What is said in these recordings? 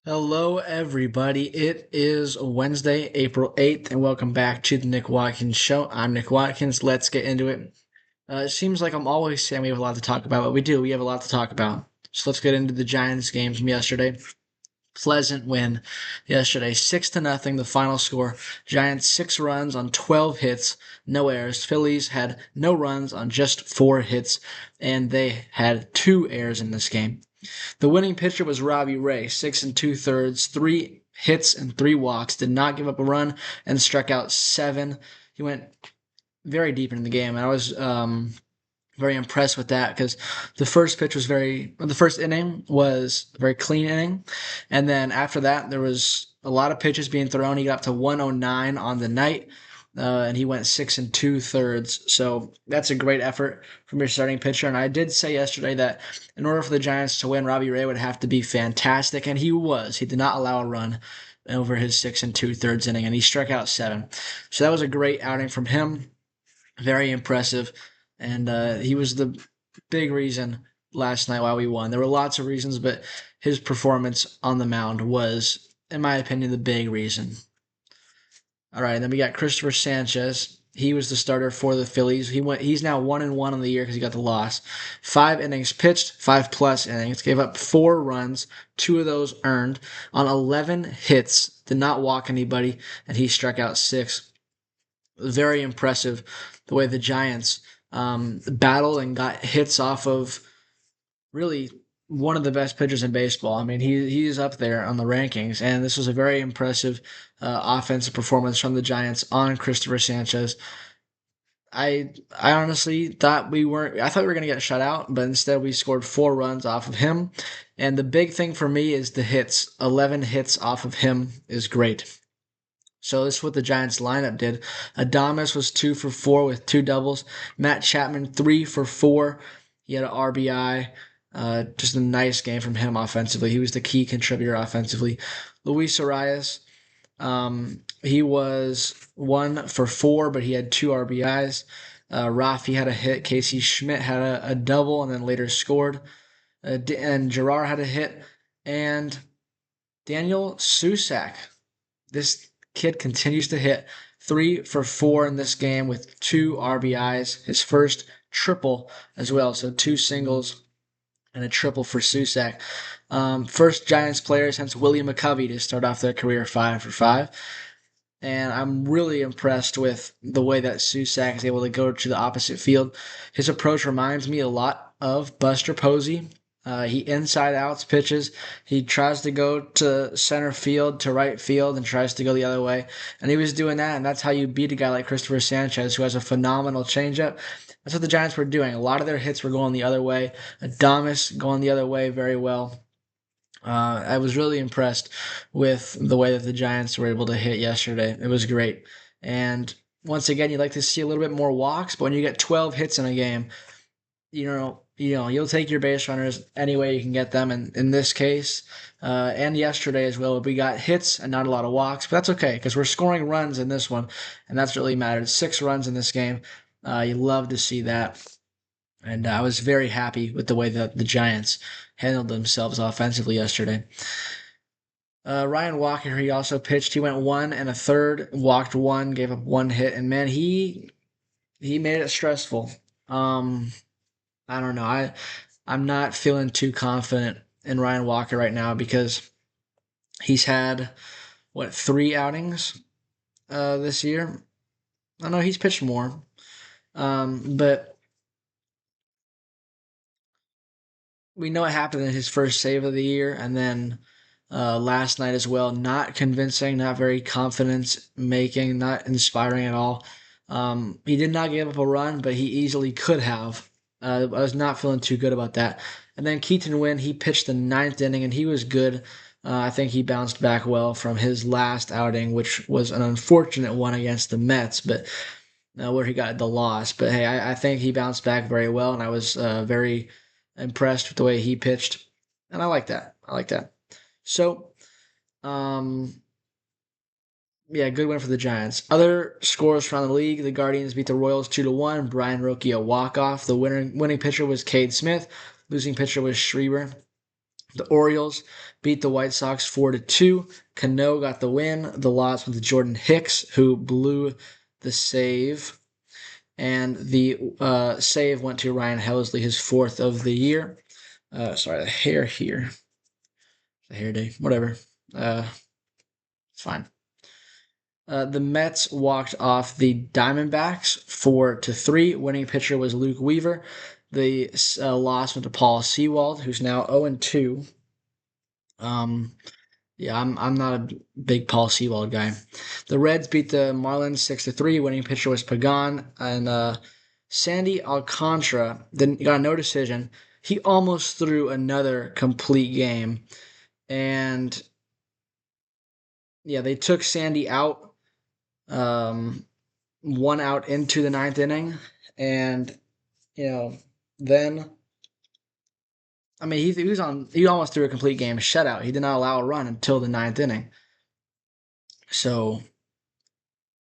Hello, everybody. It is Wednesday, April 8th, and welcome back to the Nick Watkins Show. I'm Nick Watkins. Let's get into it. It seems like I'm always saying we have a lot to talk about, but we do. We have a lot to talk about. So let's get into the Giants game from yesterday. Pleasant win yesterday, 6-0, the final score. Giants 6 runs on 12 hits, no errors. Phillies had no runs on just 4 hits, and they had 2 errors in this game. The winning pitcher was Robbie Ray, 6 2/3, 3 hits and 3 walks, did not give up a run, and struck out 7. He went very deep into the game, and I was very impressed with that because the first inning was a very clean inning, and then after that there was a lot of pitches being thrown. He got up to 109 on the night, and he went 6 2/3. So that's a great effort from your starting pitcher. And I did say yesterday that in order for the Giants to win, Robbie Ray would have to be fantastic, and he was. He did not allow a run over his 6 2/3 inning, and he struck out 7. So that was a great outing from him. Very impressive, and he was the big reason last night why we won. There were lots of reasons, but his performance on the mound was, in my opinion, the big reason. All right, and then we got Christopher Sanchez. He was the starter for the Phillies. He's now 1-1 on the year because he got the loss. 5 innings pitched, 5+ innings. Gave up 4 runs, 2 of those earned on 11 hits. Did not walk anybody, and he struck out 6. Very impressive the way the Giants battled and got hits off of really one of the best pitchers in baseball. I mean, he's up there on the rankings, and this was a very impressive offensive performance from the Giants on Christopher Sanchez. I honestly thought we weren't. I thought we were going to get shut out, but instead we scored 4 runs off of him. And the big thing for me is the hits. 11 hits off of him is great. So this is what the Giants lineup did. Adames was 2 for 4 with 2 doubles. Matt Chapman 3 for 4. He had an RBI. Just a nice game from him offensively. He was the key contributor offensively. Luis Arias, he was 1 for 4, but he had 2 RBIs. Rafi had a hit. Casey Schmidt had a double and then later scored. And Gerard had a hit. And Daniel Susak, this kid continues to hit. 3 for 4 in this game with 2 RBIs. His first triple as well. So 2 singles and a triple for Susak. First Giants player since William McCovey to start off their career 5 for 5. And I'm really impressed with the way that Susak is able to go to the opposite field. His approach reminds me a lot of Buster Posey. He inside outs pitches. He tries to go to center field, to right field, and tries to go the other way. And he was doing that, and that's how you beat a guy like Christopher Sanchez, who has a phenomenal changeup. That's what the Giants were doing. A lot of their hits were going the other way. Adames going the other way very well. I was really impressed with the way that the Giants were able to hit yesterday. It was great. And once again, you'd like to see a little bit more walks, but when you get 12 hits in a game, you'll take your base runners any way you can get them. And in this case, and yesterday as well, we got hits and not a lot of walks, but that's okay because we're scoring runs in this one, and that's really mattered. 6 runs in this game. You love to see that. And I was very happy with the way that the Giants handled themselves offensively yesterday. Ryan Walker, he also pitched. He went 1 1/3, walked 1, gave up 1 hit, and man, he made it stressful. I don't know. I'm not feeling too confident in Ryan Walker right now because he's had 3 outings this year. I know he's pitched more, but we know what happened in his first save of the year, and then last night as well. Not convincing, not very confidence making, not inspiring at all. He did not give up a run, but he easily could have. I was not feeling too good about that. And then Keaton Wynn, he pitched the 9th inning, and he was good. I think he bounced back well from his last outing, which was an unfortunate one against the Mets, but where he got the loss. But hey, I think he bounced back very well, and I was very impressed with the way he pitched, and I like that. I like that. So, um, yeah, good win for the Giants. Other scores from the league: the Guardians beat the Royals 2-1. Brian Rookie a walk off. The winning pitcher was Cade Smith. Losing pitcher was Schreiber. The Orioles beat the White Sox 4-2. Cano got the win. The loss went to Jordan Hicks, who blew the save. And the save went to Ryan Helsley, his fourth of the year. Sorry, the hair here. The hair day, whatever. It's fine. The Mets walked off the Diamondbacks 4-3. Winning pitcher was Luke Weaver. The loss went to Paul Sewald, who's now 0-2. Yeah, I'm not a big Paul Sewald guy. The Reds beat the Marlins 6-3. Winning pitcher was Pagan, and Sandy Alcantara got no decision. He almost threw another complete game, and yeah, they took Sandy out, um, 1 out into the ninth inning, and then I mean he almost threw a complete game shutout. He did not allow a run until the ninth inning. So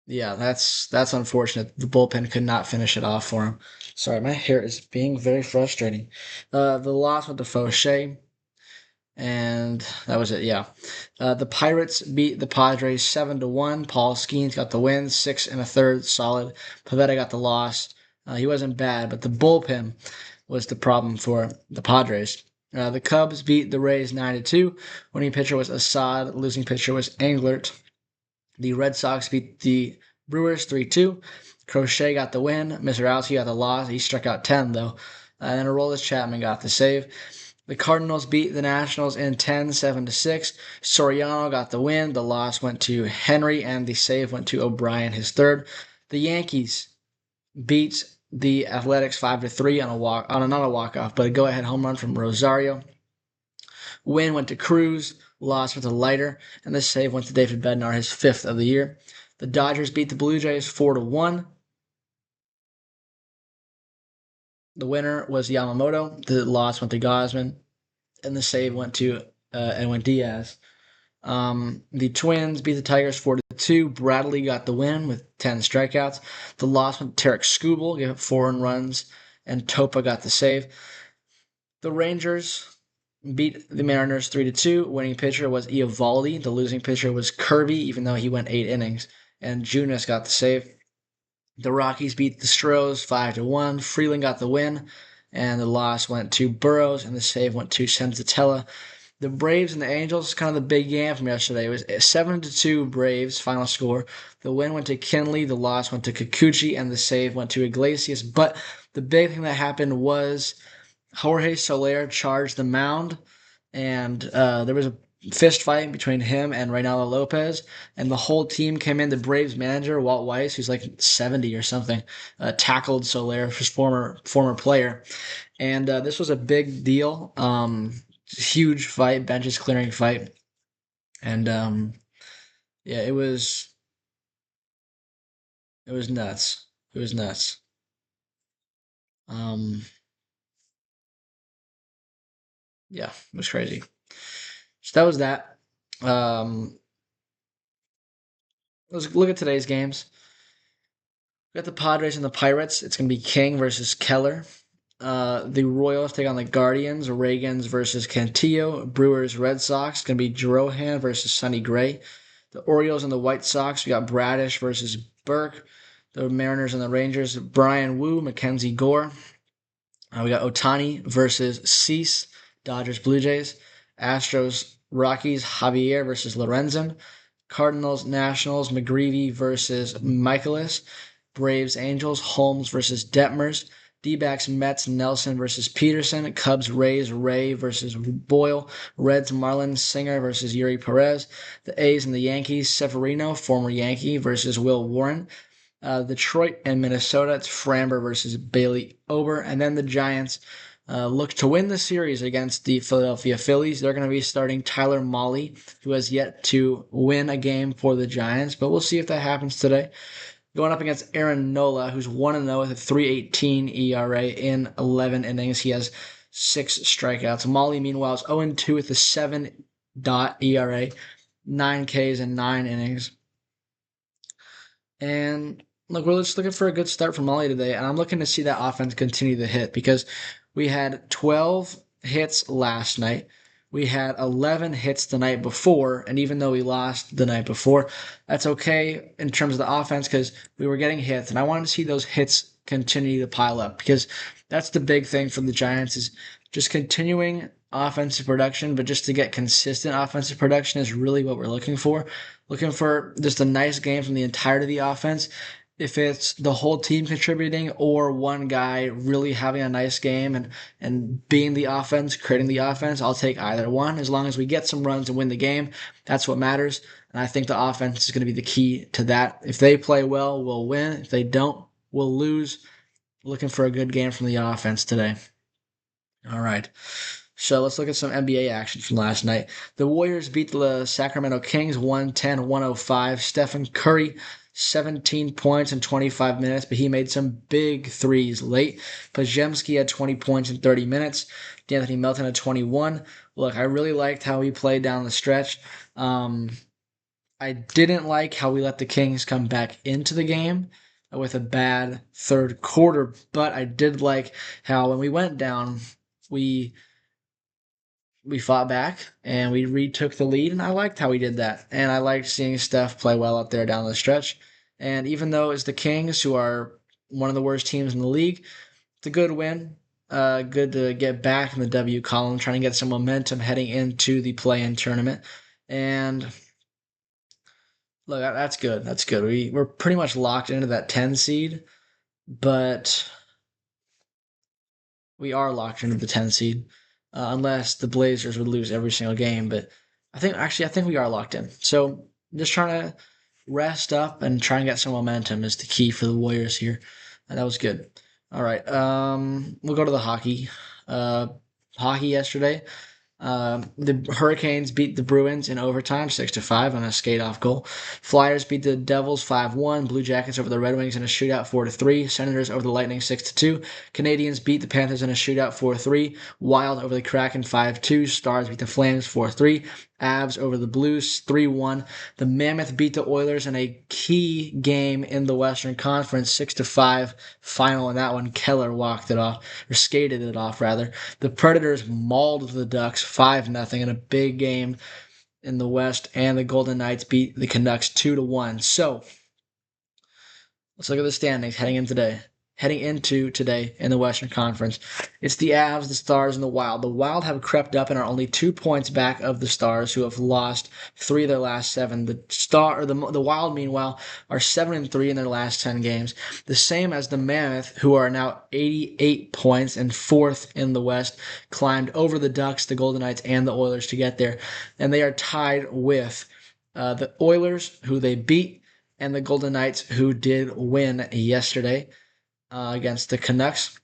yeah, that's unfortunate. The bullpen could not finish it off for him. Sorry, my hair is being very frustrating. The loss went to Fauché, and that was it. Yeah, the Pirates beat the Padres 7-1. Paul Skeens got the win, 6 1/3, solid. Pavetta got the loss. He wasn't bad, but the bullpen was the problem for the Padres. The Cubs beat the Rays 9-2. Winning pitcher was Assad. Losing pitcher was Englert. The Red Sox beat the Brewers 3-2. Crochet got the win. Mizorowski got the loss. He struck out 10, though. And then Aroldis Chapman got the save. The Cardinals beat the Nationals in 10, 7-6. Soriano got the win. The loss went to Henry, and the save went to O'Brien, his third. The Yankees beat the Athletics 5-3 on not a walk-off, but a go-ahead home run from Rosario. Win went to Cruz, loss went to Leiter, and the save went to David Bednar, his fifth of the year. The Dodgers beat the Blue Jays 4-1. The winner was Yamamoto. The loss went to Gosman, and the save went to Edwin Diaz. The Twins beat the Tigers 4-2. Bradley got the win with 10 strikeouts. The loss went to Tarek Skubal, gave up 4 runs, and Topa got the save. The Rangers beat the Mariners 3-2. Winning pitcher was Eovaldi. The losing pitcher was Kirby, even though he went 8 innings. And Junis got the save. The Rockies beat the Stros 5-1. Freeland got the win, and the loss went to Burrows, and the save went to Senzatella. The Braves and the Angels, kind of the big game from yesterday. It was 7-2 Braves, final score. The win went to Kinley, the loss went to Kikuchi, and the save went to Iglesias. But the big thing that happened was Jorge Soler charged the mound, and there was a fist fight between him and Reynaldo Lopez, and the whole team came in. The Braves manager, Walt Weiss, who's like 70 or something, tackled Soler, his former player, and this was a big deal. Huge fight, benches clearing fight, and yeah, it was nuts. It was nuts. Um, yeah, it was crazy. So that was that. Um, let's look at today's games. We got the Padres and the Pirates. It's gonna be King versus Keller. The Royals take on the Guardians. Reagans versus Cantillo. Brewers Red Sox. It's gonna be Drohan versus Sonny Gray. The Orioles and the White Sox. We got Bradish versus Burke. The Mariners and the Rangers. Brian Wu, Mackenzie Gore. We got Otani versus Cease. Dodgers Blue Jays. Astros Rockies. Javier versus Lorenzen. Cardinals Nationals. McGreevy versus Michaelis. Braves Angels. Holmes versus Detmers. D-backs Mets Nelson versus Peterson. Cubs Rays Ray versus Boyle. Reds Marlins Singer versus Yuri Perez. The A's and the Yankees Severino, former Yankee, versus Will Warren. Detroit and Minnesota, it's Framber versus Bailey Ober. And then the Giants look to win the series against the Philadelphia Phillies. They're going to be starting Tyler Mahle, who has yet to win a game for the Giants, but we'll see if that happens today. Going up against Aaron Nola, who's 1-0 with a 3.18 ERA in 11 innings. He has 6 strikeouts. Mahle, meanwhile, is 0-2 with a 7 ERA, 9 Ks in 9 innings. And look, we're just looking for a good start from Mahle today, and I'm looking to see that offense continue to hit because we had 12 hits last night. We had 11 hits the night before, and even though we lost the night before, that's okay in terms of the offense because we were getting hits, and I wanted to see those hits continue to pile up because that's the big thing for the Giants is just continuing offensive production, but just to get consistent offensive production is really what we're looking for. Looking for just a nice game from the entirety of the offense. If it's the whole team contributing or one guy really having a nice game and being the offense, creating the offense, I'll take either one. As long as we get some runs and win the game, that's what matters. And I think the offense is going to be the key to that. If they play well, we'll win. If they don't, we'll lose. Looking for a good game from the offense today. All right. So let's look at some NBA action from last night. The Warriors beat the Sacramento Kings 110-105. Stephen Curry, 17 points in 25 minutes, but he made some big threes late. Pajemski had 20 points in 30 minutes. D'Anthony Melton had 21. Look, I really liked how he played down the stretch. I didn't like how we let the Kings come back into the game with a bad third quarter, but I did like how when we went down, we we fought back and we retook the lead, and I liked how we did that. And I liked seeing Steph play well out there down the stretch. And even though it's the Kings, who are one of the worst teams in the league, it's a good win. Good to get back in the W column, trying to get some momentum heading into the play-in tournament. And look, that's good. That's good. We're pretty much locked into that 10 seed, but we are locked into the 10 seed, unless the Blazers would lose every single game. But I think we are locked in. So just trying to rest up and try and get some momentum is the key for the Warriors here. And that was good. All right, we'll go to the hockey. Hockey yesterday. The Hurricanes beat the Bruins in overtime, 6-5 on a skate-off goal. Flyers beat the Devils 5-1. Blue Jackets over the Red Wings in a shootout 4-3. Senators over the Lightning 6-2. Canadians beat the Panthers in a shootout 4-3. Wild over the Kraken 5-2. Stars beat the Flames 4-3. Avs over the Blues 3-1. The Mammoth beat the Oilers in a key game in the Western Conference 6-5 final, and that one Keller walked it off, or skated it off rather. The Predators mauled the Ducks 5-0 in a big game in the West, and the Golden Knights beat the Canucks 2-1. So let's look at the standings heading into today in the Western Conference. It's the Avs, the Stars, and the Wild. The Wild have crept up and are only 2 points back of the Stars, who have lost 3 of their last 7. The Wild, meanwhile, are 7-3 in their last 10 games, the same as the Mammoth, who are now 88 points and 4th in the West, climbed over the Ducks, the Golden Knights, and the Oilers to get there, and they are tied with the Oilers, who they beat, and the Golden Knights, who did win yesterday against the Canucks.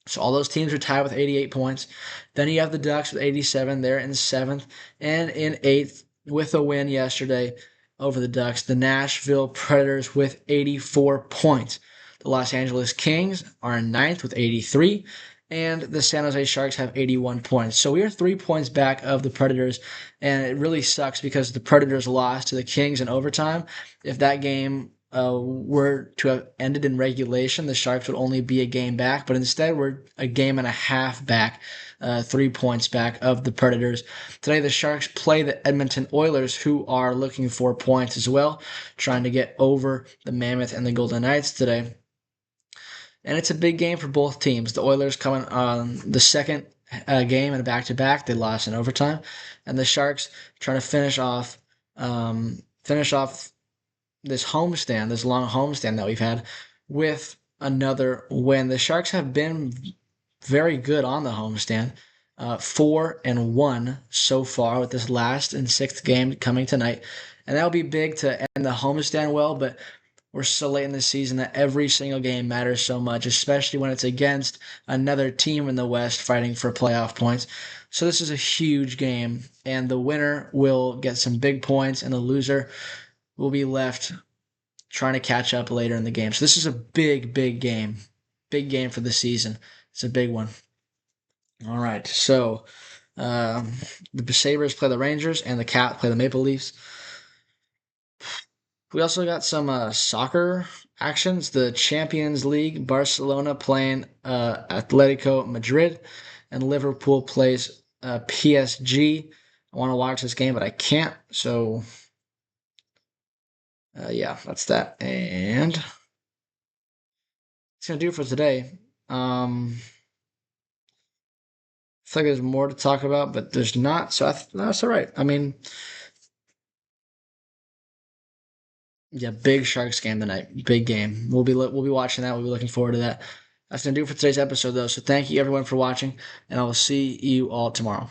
So all those teams are tied with 88 points. Then you have the Ducks with 87. They're in 7th. And in 8th, with a win yesterday over the Ducks, the Nashville Predators with 84 points. The Los Angeles Kings are in 9th with 83. And the San Jose Sharks have 81 points. So we are 3 points back of the Predators. And it really sucks because the Predators lost to the Kings in overtime. If that game were to have ended in regulation, the Sharks would only be a game back, but instead we're a game and a half back, 3 points back of the Predators. Today the Sharks play the Edmonton Oilers, who are looking for points as well, trying to get over the Mammoth and the Golden Knights today. And it's a big game for both teams. The Oilers coming on the second game in a back-to-back. They lost in overtime. And the Sharks trying to finish off this homestand, this long homestand that we've had, with another win. The Sharks have been very good on the homestand, 4-1 so far with this last and 6th game coming tonight, and that'll be big to end the homestand well. But we're so late in the season that every single game matters so much, especially when it's against another team in the West fighting for playoff points. So this is a huge game, and the winner will get some big points, and the loser will be left trying to catch up later in the game. So this is a big, big game. Big game for the season. It's a big one. All right, so the Sabres play the Rangers, and the Caps play the Maple Leafs. We also got some soccer actions. The Champions League, Barcelona playing Atletico Madrid, and Liverpool plays PSG. I want to watch this game, but I can't. So, yeah, that's that. And it's gonna do it for today. I feel like there's more to talk about, but there's not. So that's all right. I mean, yeah, big Sharks game tonight. Big game. We'll be watching that. We'll be looking forward to that. That's gonna do it for today's episode, though. So thank you everyone for watching, and I will see you all tomorrow.